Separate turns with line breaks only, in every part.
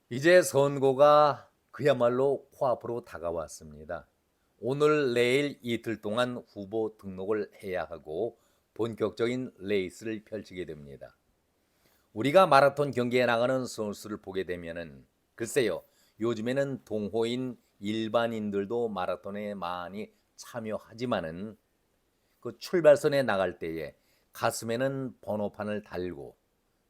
이제 선거가 그야말로 코앞으로 다가왔습니다. 오늘 내일 이틀 동안 후보 등록을 해야 하고 본격적인 레이스를 펼치게 됩니다. 우리가 마라톤 경기에 나가는 선수를 보게 되면은 글쎄요, 요즘에는 동호인 일반인들도 마라톤에 많이 참여하지만은 그 출발선에 나갈 때에 가슴에는 번호판을 달고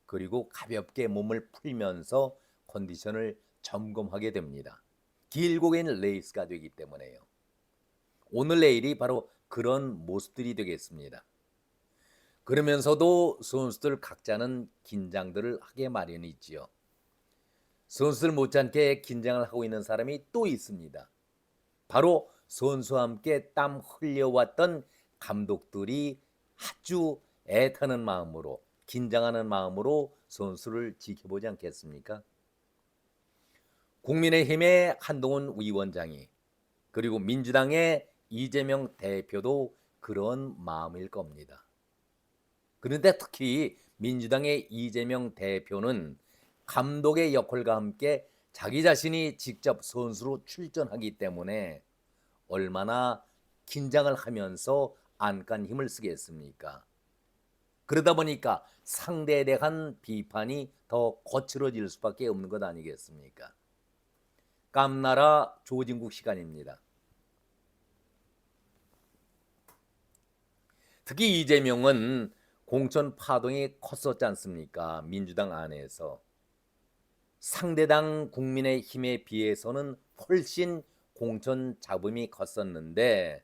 그리고 가볍게 몸을 풀면서 컨디션을 점검하게 됩니다. 길고 긴 레이스가 되기 때문에요. 오늘 내일이 바로 그런 모습들이 되겠습니다. 그러면서도 선수들 각자는 긴장들을 하게 마련이지요. 선수들 못지않게 긴장을 하고 있는 사람이 또 있습니다. 바로 선수와 함께 땀 흘려왔던 감독들이 아주 애타는 마음으로 긴장하는 마음으로 선수를 지켜보지 않겠습니까? 국민의힘의 한동훈 위원장이 그리고 민주당의 이재명 대표도 그런 마음일 겁니다. 그런데 특히 민주당의 이재명 대표는 감독의 역할과 함께 자기 자신이 직접 선수로 출전하기 때문에 얼마나 긴장을 하면서 안간 힘을 쓰겠습니까? 그러다 보니까 상대에 대한 비판이 더 거칠어질 수밖에 없는 것 아니겠습니까? 깜나라 조진국 시간입니다. 특히 이재명은 공천 파동이 컸었지 않습니까? 민주당 안에서. 상대당 국민의힘에 비해서는 훨씬 공천 잡음이 컸었는데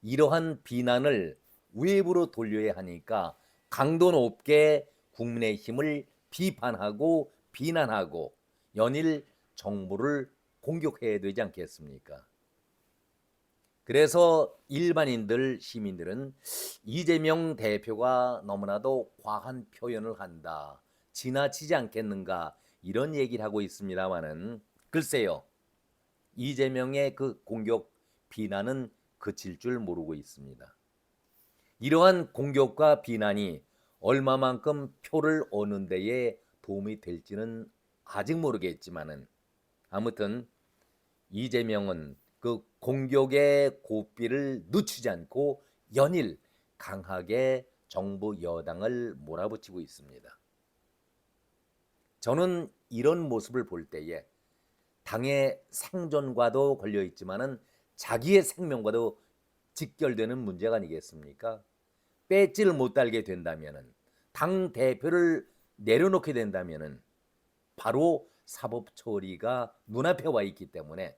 이러한 비난을 외부로 돌려야 하니까 강도 높게 국민의힘을 비판하고 비난하고 연일 정부를 공격해야 되지 않겠습니까? 그래서 일반인들, 시민들은 이재명 대표가 너무나도 과한 표현을 한다. 지나치지 않겠는가 이런 얘기를 하고 있습니다마는 글쎄요. 이재명의 그 공격 비난은 그칠 줄 모르고 있습니다. 이러한 공격과 비난이 얼마만큼 표를 얻는 데에 도움이 될지는 아직 모르겠지만은 아무튼 이재명은 그 공격의 고삐를 늦추지 않고 연일 강하게 정부 여당을 몰아붙이고 있습니다. 저는 이런 모습을 볼 때에 당의 생존과도 걸려 있지만은 자기의 생명과도 직결되는 문제가 아니겠습니까? 배지를 못 달게 된다면은 당 대표를 내려놓게 된다면은 바로 사법 처리가 눈앞에 와 있기 때문에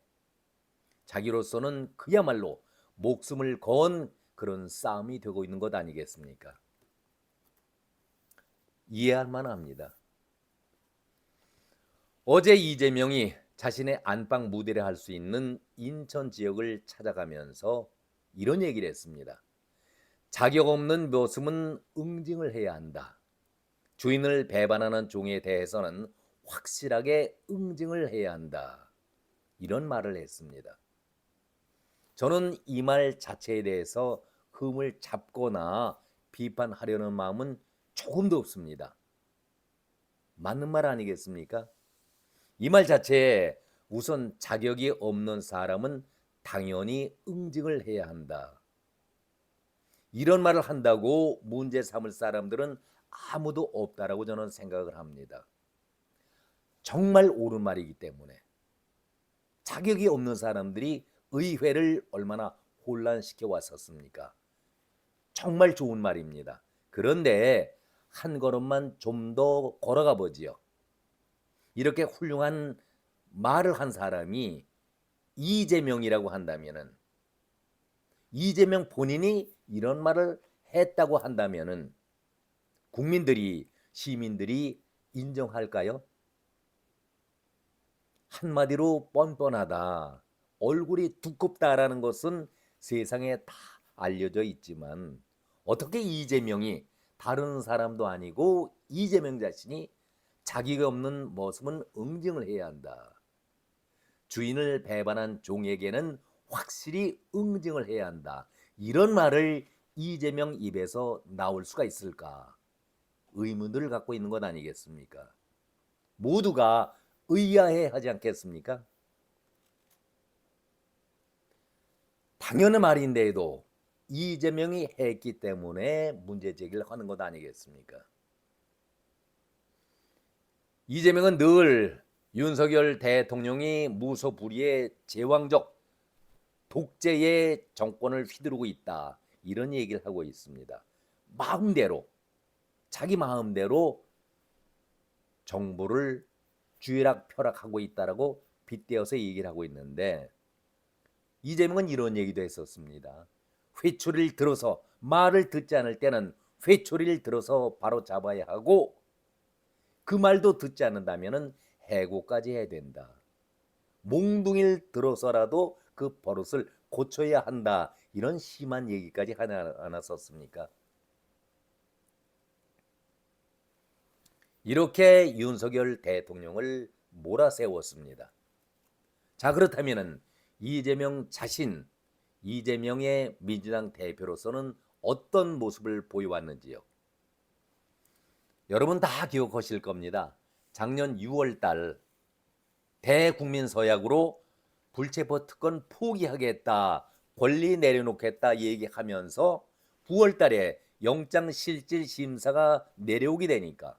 자기로서는 그야말로 목숨을 건 그런 싸움이 되고 있는 것 아니겠습니까? 이해할 만합니다. 어제 이재명이 자신의 안방 무대를 할 수 있는 인천 지역을 찾아가면서 이런 얘기를 했습니다. 자격 없는 모습은 응징을 해야 한다. 주인을 배반하는 종에 대해서는 확실하게 응징을 해야 한다. 이런 말을 했습니다. 저는 이 말 자체에 대해서 흠을 잡거나 비판하려는 마음은 조금도 없습니다. 맞는 말 아니겠습니까? 이 말 자체에 우선 자격이 없는 사람은 당연히 응징을 해야 한다. 이런 말을 한다고 문제 삼을 사람들은 아무도 없다라고 저는 생각을 합니다. 정말 옳은 말이기 때문에 자격이 없는 사람들이 의회를 얼마나 혼란시켜 왔었습니까? 정말 좋은 말입니다. 그런데 한 걸음만 좀 더 걸어가 보지요. 이렇게 훌륭한 말을 한 사람이 이재명이라고 한다면은 이재명 본인이 이런 말을 했다고 한다면은 국민들이 시민들이 인정할까요? 한마디로 뻔뻔하다. 얼굴이 두껍다라는 것은 세상에 다 알려져 있지만 어떻게 이재명이 다른 사람도 아니고 이재명 자신이 자기가 없는 모습은 응징을 해야 한다. 주인을 배반한 종에게는 확실히 응징을 해야 한다. 이런 말을 이재명 입에서 나올 수가 있을까? 의문들을 갖고 있는 것 아니겠습니까? 모두가 의아해 하지 않겠습니까? 당연한 말인데도 이재명이 했기 때문에 문제 제기를 하는 것 아니겠습니까? 이재명은 늘 윤석열 대통령이 무소불위의 제왕적 독재의 정권을 휘두르고 있다, 이런 얘기를 하고 있습니다. 마음대로, 자기 마음대로 정부를 쥐락펴락하고 있다라고 빗대어서 얘기를 하고 있는데, 이재명은 이런 얘기도 했었습니다. 회초리를 들어서, 말을 듣지 않을 때는 회초리를 들어서 바로 잡아야 하고, 그 말도 듣지 않는다면 해고까지 해야 된다. 몽둥이를 들어서라도 그 버릇을 고쳐야 한다, 이런 심한 얘기까지 하나 썼습니까? 이렇게 윤석열 대통령을 몰아세웠습니다. 자, 그렇다면 이재명 자신, 이재명의 민주당 대표로서는 어떤 모습을 보여왔는지요? 여러분 다 기억하실 겁니다. 작년 6월 달 대국민 서약으로 불체포 특권 포기하겠다, 권리 내려놓겠다 얘기하면서 9월 달에 영장실질심사가 내려오게 되니까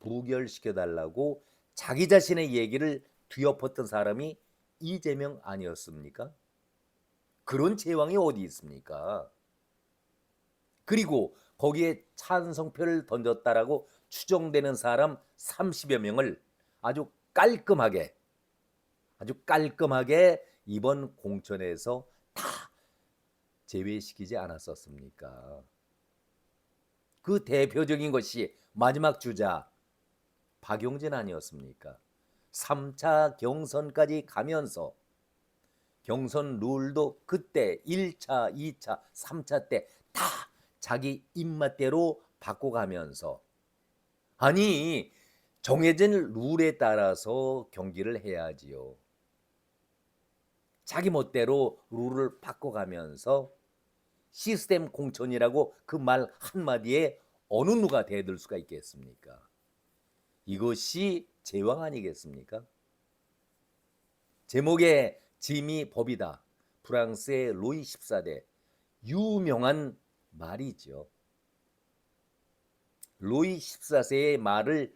부결시켜달라고 자기 자신의 얘기를 뒤엎었던 사람이 이재명 아니었습니까? 그런 제왕이 어디 있습니까? 그리고 거기에 찬성표를 던졌다라고 추정되는 사람 30여 명을 아주 깔끔하게 이번 공천에서 다 제외시키지 않았었습니까? 그 대표적인 것이 마지막 주자 박용진 아니었습니까? 3차 경선까지 가면서 경선 룰도 그때 1차, 2차, 3차 때 다 자기 입맛대로 바꿔가면서, 아니 정해진 룰에 따라서 경기를 해야지요. 자기 멋대로 룰을 바꿔가면서 시스템 공천이라고 그 말 한마디에 어느 누가 대들 수가 있겠습니까? 이것이 제왕 아니겠습니까? 제목에 짐이 법이다. 프랑스의 로이 14대 유명한 말이죠. 로이 14세의 말을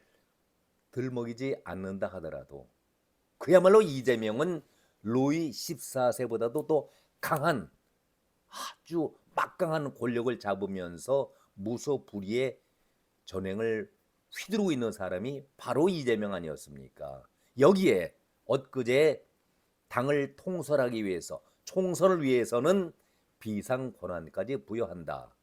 들먹이지 않는다 하더라도 그야말로 이재명은 로이 14세보다도 또 강한, 아주 막강한 권력을 잡으면서 무소불위의 전횡을 휘두르고 있는 사람이 바로 이재명 아니었습니까? 여기에 엊그제 당을 통솔하기 위해서, 총선을 위해서는 비상 권한까지 부여한다.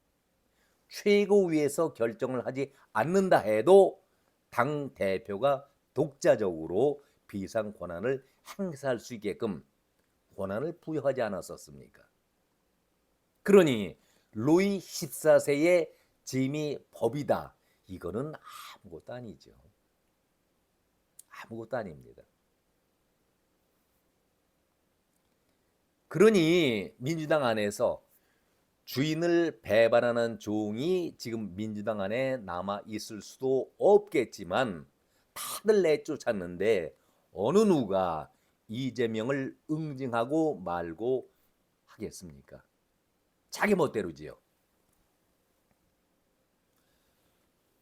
최고위에서 결정을 하지 않는다 해도 당 대표가 독자적으로 비상 권한을 행사할 수 있게끔 권한을 부여하지 않았었습니까? 그러니 로이 14세의 짐이 법이다, 이거는 아무것도 아니죠. 아무것도 아닙니다. 그러니 민주당 안에서 주인을 배반하는 종이 지금 민주당 안에 남아 있을 수도 없겠지만 다들 내쫓았는데 어느 누가 이재명을 응징하고 말고 하겠습니까? 자기 멋대로지요.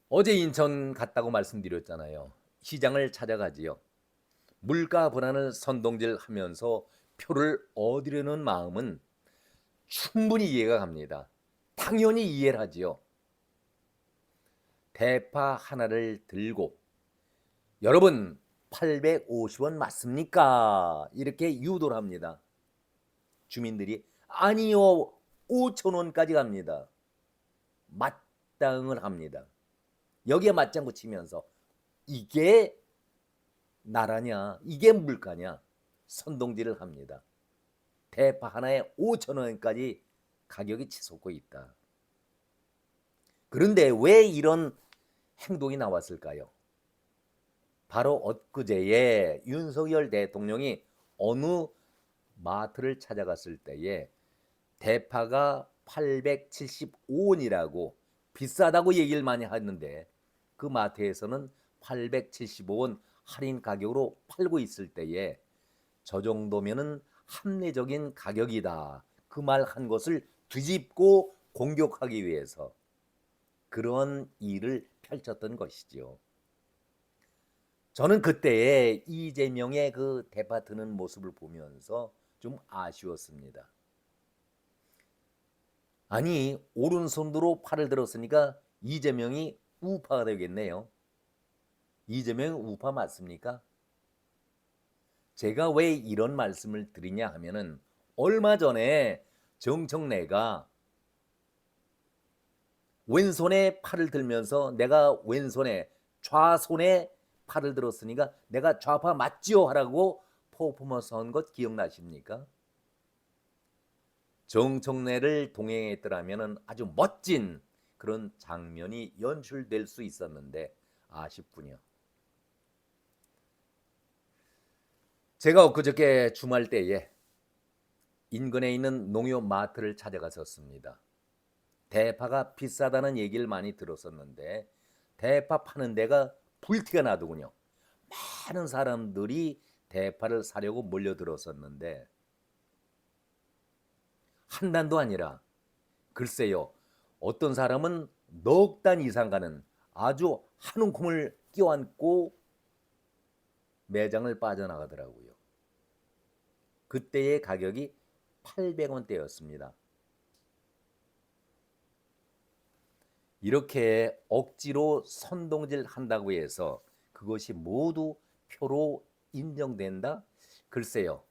어제 인천 갔다고 말씀드렸잖아요. 시장을 찾아가지요. 물가 불안을 선동질하면서 표를 얻으려는 마음은 충분히 이해가 갑니다. 당연히 이해를 하지요. 대파 하나를 들고 여러분 850원 맞습니까? 이렇게 유도를 합니다. 주민들이 아니요 5,000원까지 갑니다. 맞당을 합니다. 여기에 맞장구 치면서 이게 나라냐, 이게 물가냐 선동질을 합니다. 대파 하나에 5,000원까지 가격이 치솟고 있다. 그런데 왜 이런 행동이 나왔을까요? 바로 엊그제에 윤석열 대통령이 어느 마트를 찾아갔을 때에 대파가 875원이라고 비싸다고 얘기를 많이 하는데 그 마트에서는 875원 할인 가격으로 팔고 있을 때에 저 정도면은 합리적인 가격이다. 그 말 한 것을 뒤집고 공격하기 위해서 그런 일을 펼쳤던 것이지요. 저는 그때에 이재명의 그 대파 드는 모습을 보면서 좀 아쉬웠습니다. 아니, 오른손으로 팔을 들었으니까 이재명이 우파가 되겠네요. 이재명 우파 맞습니까? 제가 왜 이런 말씀을 드리냐 하면은 얼마 전에 정청래가 왼손에 팔을 들면서 내가 왼손에 좌손에 팔을 들었으니까 내가 좌파 맞지요 하라고 퍼포먼스 한 것 기억나십니까? 정청래를 동행했더라면 아주 멋진 그런 장면이 연출될 수 있었는데 아쉽군요. 제가 엊그저께 주말 때에 인근에 있는 농협 마트를 찾아갔었습니다. 대파가 비싸다는 얘기를 많이 들었었는데 대파 파는 데가 불티가 나더군요. 많은 사람들이 대파를 사려고 몰려들었었는데 한 단도 아니라 글쎄요, 어떤 사람은 넉 단 이상 가는 아주 한 움큼을 끼워안고 매장을 빠져나가더라고요. 그때의 가격이 800원대였습니다. 이렇게 억지로 선동질 한다고 해서 그것이 모두 표로 인정된다? 글쎄요.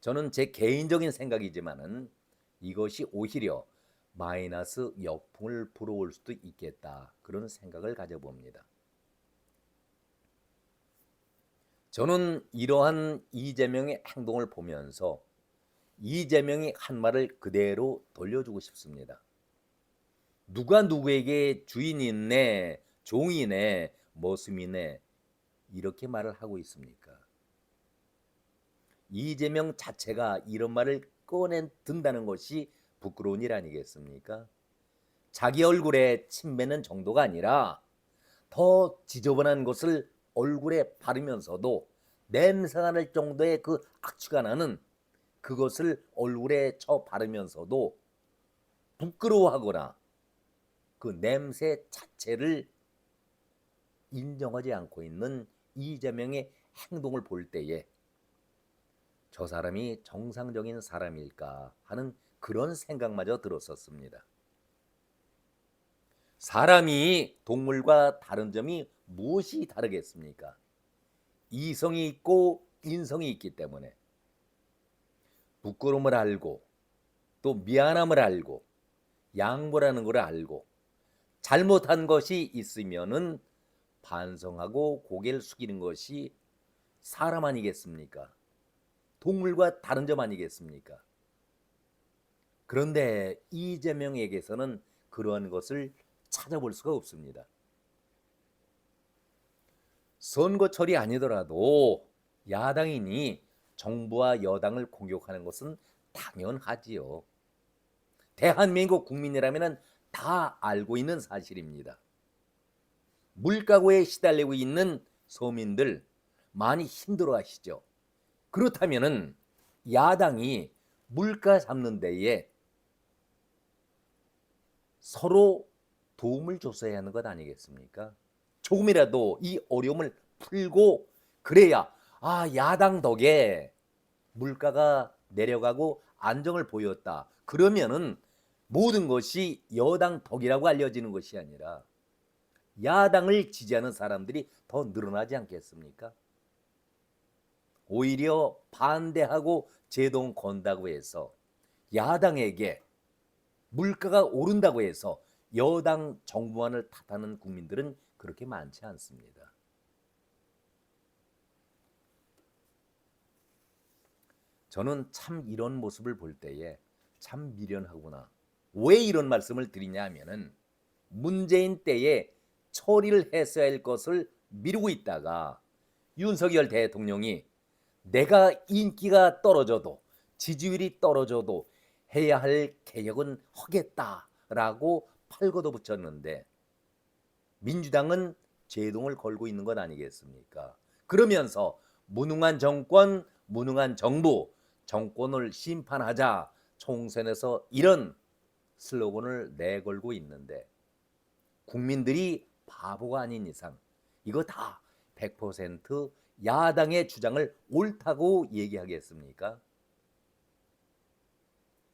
저는 제 개인적인 생각이지만은 이것이 오히려 마이너스 역풍을 불어올 수도 있겠다. 그런 생각을 가져봅니다. 저는 이러한 이재명의 행동을 보면서 이재명이 한 말을 그대로 돌려주고 싶습니다. 누가 누구에게 주인이네, 종이네, 머슴이네 이렇게 말을 하고 있습니까? 이재명 자체가 이런 말을 꺼내 든다는 것이 부끄러운 일 아니겠습니까? 자기 얼굴에 침 뱉는 정도가 아니라 더 지저분한 것을 얼굴에 바르면서도 냄새가 날 정도의 그 악취가 나는 그것을 얼굴에 쳐 바르면서도 부끄러워하거나 그 냄새 자체를 인정하지 않고 있는 이재명의 행동을 볼 때에 저 사람이 정상적인 사람일까 하는 그런 생각마저 들었었습니다. 사람이 동물과 다른 점이 무엇이 다르겠습니까? 이성이 있고 인성이 있기 때문에 부끄러움을 알고 또 미안함을 알고 양보라는 걸 알고 잘못한 것이 있으면은 반성하고 고개를 숙이는 것이 사람 아니겠습니까? 동물과 다른 점 아니겠습니까? 그런데 이재명에게서는 그러한 것을 찾아볼 수가 없습니다. 선거철이 아니더라도 야당이니 정부와 여당을 공격하는 것은 당연하지요. 대한민국 국민이라면 다 알고 있는 사실입니다. 물가고에 시달리고 있는 서민들 많이 힘들어하시죠. 그렇다면은 야당이 물가 잡는 데에 서로 도움을 줬어야 하는 것 아니겠습니까? 조금이라도 이 어려움을 풀고 그래야 야당 덕에 물가가 내려가고 안정을 보였다. 그러면은 모든 것이 여당 덕이라고 알려지는 것이 아니라 야당을 지지하는 사람들이 더 늘어나지 않겠습니까? 오히려 반대하고 제동 건다고 해서 야당에게 물가가 오른다고 해서 여당 정부안을 탓하는 국민들은 그렇게 많지 않습니다. 저는 참 이런 모습을 볼 때에 참 미련하구나. 왜 이런 말씀을 드리냐 하면은 문재인 때에 처리를 했어야 할 것을 미루고 있다가 윤석열 대통령이 내가 인기가 떨어져도 지지율이 떨어져도 해야 할 개혁은 하겠다라고 팔걷어 붙였는데 민주당은 제동을 걸고 있는 것 아니겠습니까? 그러면서 무능한 정권, 무능한 정부, 정권을 심판하자 총선에서 이런 슬로건을 내걸고 있는데 국민들이 바보가 아닌 이상 이거 다 100% 야당의 주장을 옳다고 얘기하겠습니까?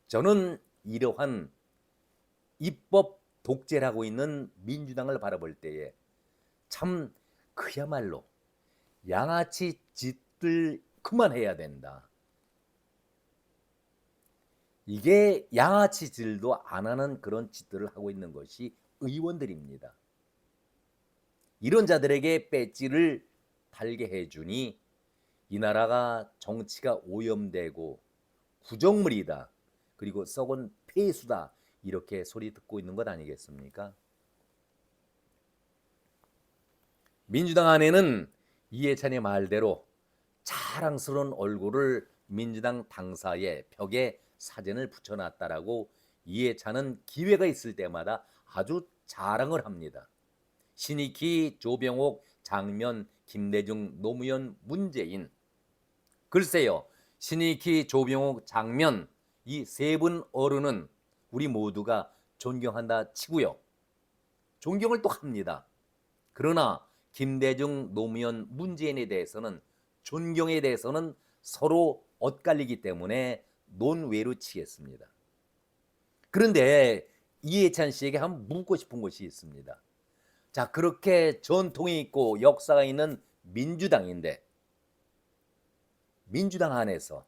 저는 이러한 입법 독재라고 있는 민주당을 바라볼 때에 참 그야말로 양아치 짓들 그만해야 된다. 이게 양아치 짓도 안 하는 그런 짓들을 하고 있는 것이 의원들입니다. 이런 자들에게 배지를 달게 해주니 이 나라가 정치가 오염되고 구정물이다. 그리고 썩은 폐수다. 이렇게 소리 듣고 있는 것 아니겠습니까? 민주당 안에는 이해찬의 말대로 자랑스러운 얼굴을 민주당 당사의 벽에 사진을 붙여놨다라고 이해찬은 기회가 있을 때마다 아주 자랑을 합니다. 신익희, 조병옥, 장면, 김대중, 노무현, 문재인. 글쎄요. 신익희, 조병옥, 장면 이 세 분 어른은 우리 모두가 존경한다 치고요. 존경을 또 합니다. 그러나 김대중, 노무현, 문재인에 대해서는 존경에 대해서는 서로 엇갈리기 때문에 논외로 치겠습니다. 그런데 이해찬 씨에게 한번 묻고 싶은 것이 있습니다. 자, 그렇게 전통이 있고 역사가 있는 민주당인데 민주당 안에서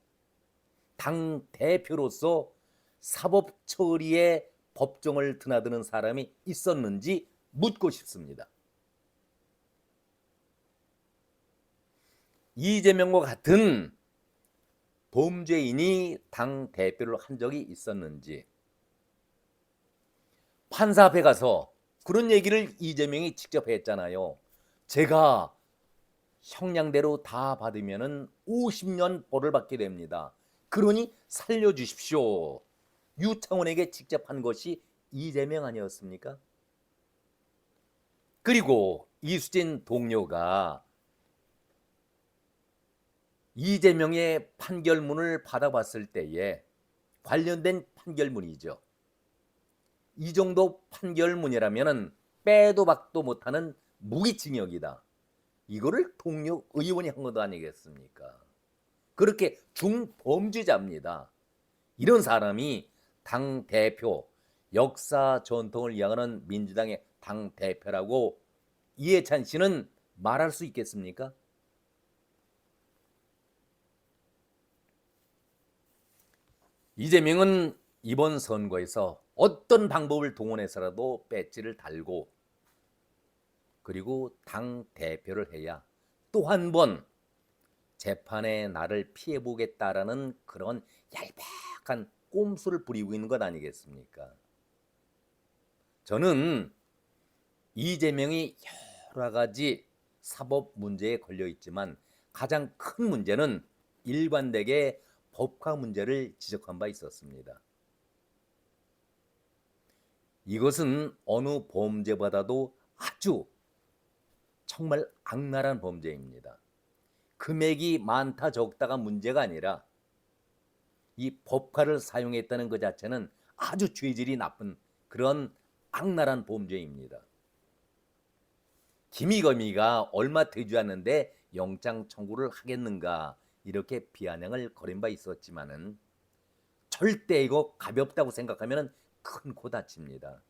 당 대표로서 사법 처리에 법정을 드나드는 사람이 있었는지 묻고 싶습니다. 이재명과 같은 범죄인이 당 대표를 한 적이 있었는지 판사 앞에 가서 그런 얘기를 이재명이 직접 했잖아요. 제가 형량대로 다 받으면은 50년 벌을 받게 됩니다. 그러니 살려주십시오. 유창훈에게 직접 한 것이 이재명 아니었습니까? 그리고 이수진 동료가 이재명의 판결문을 받아봤을 때에 관련된 판결문이죠. 이 정도 판결문이라면 빼도 박도 못하는 무기징역이다. 이거를 동료 의원이 한 것도 아니겠습니까? 그렇게 중범죄자입니다. 이런 사람이 당 대표, 역사 전통을 이어가는 민주당의 당 대표라고 이해찬 씨는 말할 수 있겠습니까? 이재명은 이번 선거에서 어떤 방법을 동원해서라도 배지를 달고 그리고 당 대표를 해야 또 한 번 재판에 나를 피해보겠다라는 그런 얄팍한 꼼수를 부리고 있는 것 아니겠습니까? 저는 이재명이 여러 가지 사법 문제에 걸려 있지만 가장 큰 문제는 일관되게 법화 문제를 지적한 바 있었습니다. 이것은 어느 범죄보다도 아주 정말 악랄한 범죄입니다. 금액이 많다 적다가 문제가 아니라 이 법화를 사용했다는 것 자체는 아주 죄질이 나쁜 그런 악랄한 범죄입니다. 김희검이가 얼마 되지 않는데 영장 청구를 하겠는가 이렇게 비아냥을 거린 바 있었지만은 절대 이거 가볍다고 생각하면 큰 코 다칩니다.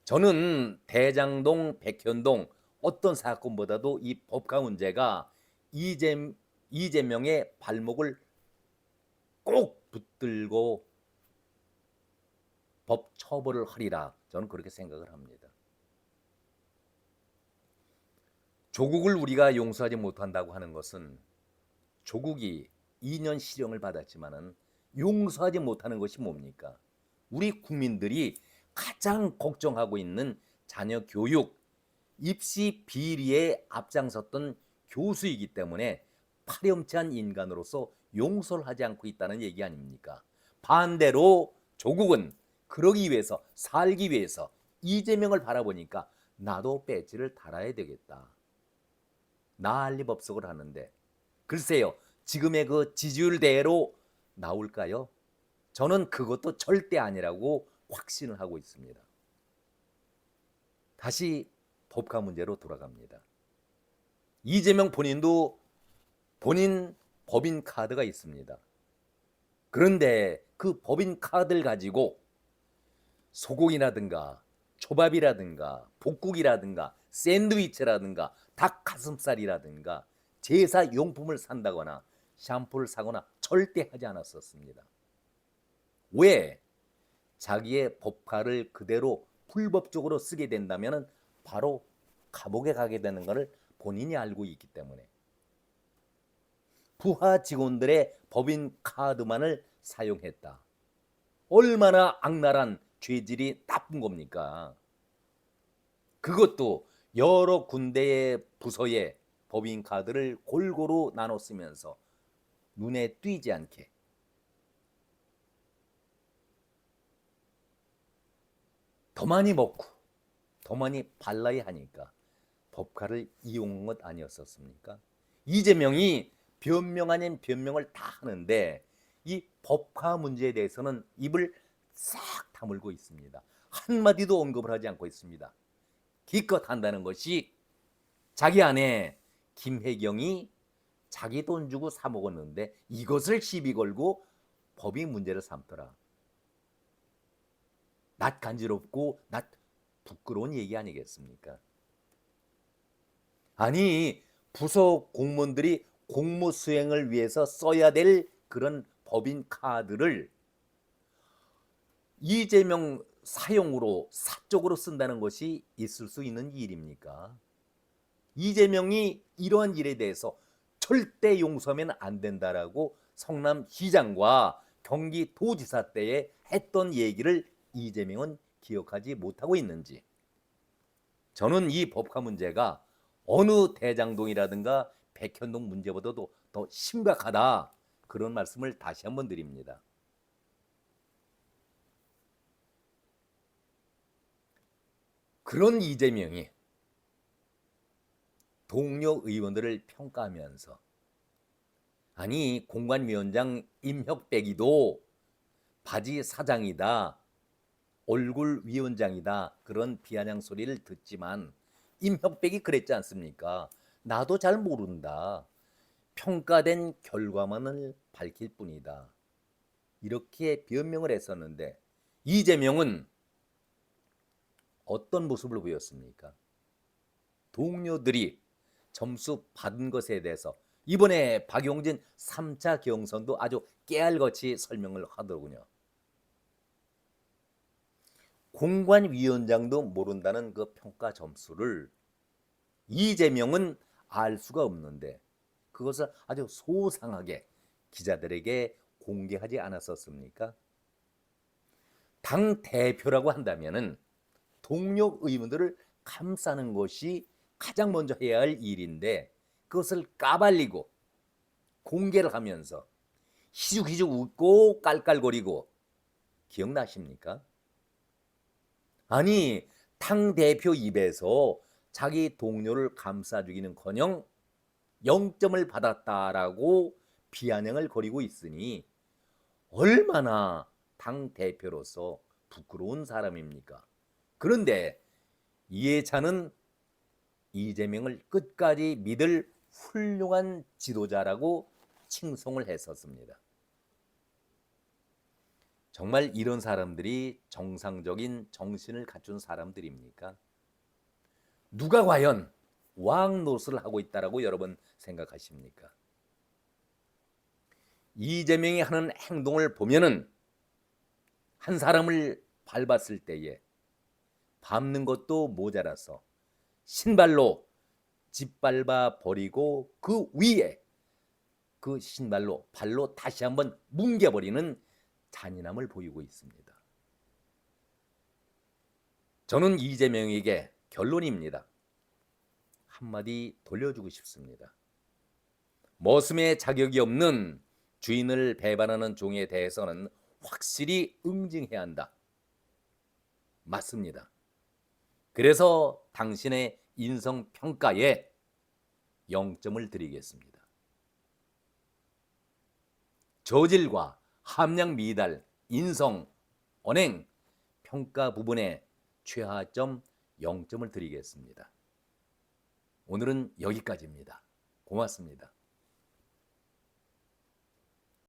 저는 대장동, 백현동 어떤 사건보다도 이 법화 문제가 이재명의 발목을 꼭 붙들고 법 처벌을 하리라 저는 그렇게 생각을 합니다. 조국을 우리가 용서하지 못한다고 하는 것은 조국이 2년 실형을 받았지만은 용서하지 못하는 것이 뭡니까? 우리 국민들이 가장 걱정하고 있는 자녀 교육, 입시 비리에 앞장섰던 교수이기 때문에 파렴치한 인간으로서 용서를 하지 않고 있다는 얘기 아닙니까? 반대로 조국은 그러기 위해서 살기 위해서 이재명을 바라보니까 나도 배지를 달아야 되겠다. 난리법석을 하는데 글쎄요, 지금의 그 지지율대로 나올까요? 저는 그것도 절대 아니라고 확신을 하고 있습니다. 다시 법카 문제로 돌아갑니다. 이재명 본인도 본인 법인 카드가 있습니다. 그런데 그 법인 카드를 가지고 소고기라든가 초밥이라든가 볶국이라든가 샌드위치라든가 닭 가슴살이라든가 제사 용품을 산다거나 샴푸를 사거나 절대 하지 않았었습니다. 왜? 자기의 법카를 그대로 불법적으로 쓰게 된다면 바로 감옥에 가게 되는 것을 본인이 알고 있기 때문에 부하 직원들의 법인 카드만을 사용했다. 얼마나 악랄한 죄질이 나쁜 겁니까? 그것도 여러 군데의 부서의 법인 카드를 골고루 나눠 쓰면서 눈에 띄지 않게 더 많이 먹고 더 많이 발라야 하니까 법카를 이용한 것 아니었었습니까? 이재명이 변명 아닌 변명을 다 하는데 이 법카 문제에 대해서는 입을 싹 다물고 있습니다. 한마디도 언급을 하지 않고 있습니다. 기껏 한다는 것이 자기 아내 김혜경이 자기 돈 주고 사 먹었는데 이것을 시비 걸고 법이 문제를 삼더라. 낯 간지럽고 낯 부끄러운 얘기 아니겠습니까? 아니, 부서 공무원들이 공무 수행을 위해서 써야 될 그런 법인 카드를 이재명 사용으로 사적으로 쓴다는 것이 있을 수 있는 일입니까? 이재명이 이러한 일에 대해서 절대 용서하면 안 된다라고 성남시장과 경기도지사 때에 했던 얘기를 이재명은 기억하지 못하고 있는지, 저는 이 법카 문제가 어느 대장동이라든가 백현동 문제보다도 더 심각하다, 그런 말씀을 다시 한번 드립니다. 그런 이재명이 동료 의원들을 평가하면서 아니 공관위원장 임혁백이도 바지 사장이다, 얼굴 위원장이다, 그런 비아냥 소리를 듣지만 임혁백이 그랬지 않습니까? 나도 잘 모른다. 평가된 결과만을 밝힐 뿐이다. 이렇게 변명을 했었는데 이재명은 어떤 모습을 보였습니까? 동료들이 점수 받은 것에 대해서 이번에 박용진 3차 경선도 아주 깨알같이 설명을 하더군요. 공관위원장도 모른다는 그 평가 점수를 이재명은 알 수가 없는데 그것을 아주 소상하게 기자들에게 공개하지 않았었습니까? 당 대표라고 한다면은 동료 의원들을 감싸는 것이 가장 먼저 해야 할 일인데 그것을 까발리고 공개를 하면서 희죽희죽 웃고 깔깔거리고 기억나십니까? 아니 당대표 입에서 자기 동료를 감싸주기는커녕 0점을 받았다라고 비아냥을 거리고 있으니 얼마나 당대표로서 부끄러운 사람입니까? 그런데 이해찬은 이재명을 끝까지 믿을 훌륭한 지도자라고 칭송을 했었습니다. 정말 이런 사람들이 정상적인 정신을 갖춘 사람들입니까? 누가 과연 왕 노릇을 하고 있다라고 여러분 생각하십니까? 이재명이 하는 행동을 보면은 한 사람을 밟았을 때에 밟는 것도 모자라서 신발로 짓밟아 버리고 그 위에 그 신발로 발로 다시 한번 뭉개버리는 잔인함을 보이고 있습니다. 저는 이재명에게 결론입니다. 한마디 돌려주고 싶습니다. 머슴의 자격이 없는 주인을 배반하는 종에 대해서는 확실히 응징해야 한다. 맞습니다. 그래서 당신의 인성평가에 0점을 드리겠습니다. 저질과 함량 미달, 인성, 언행, 평가 부분에 최하점 0점을 드리겠습니다. 오늘은 여기까지입니다. 고맙습니다.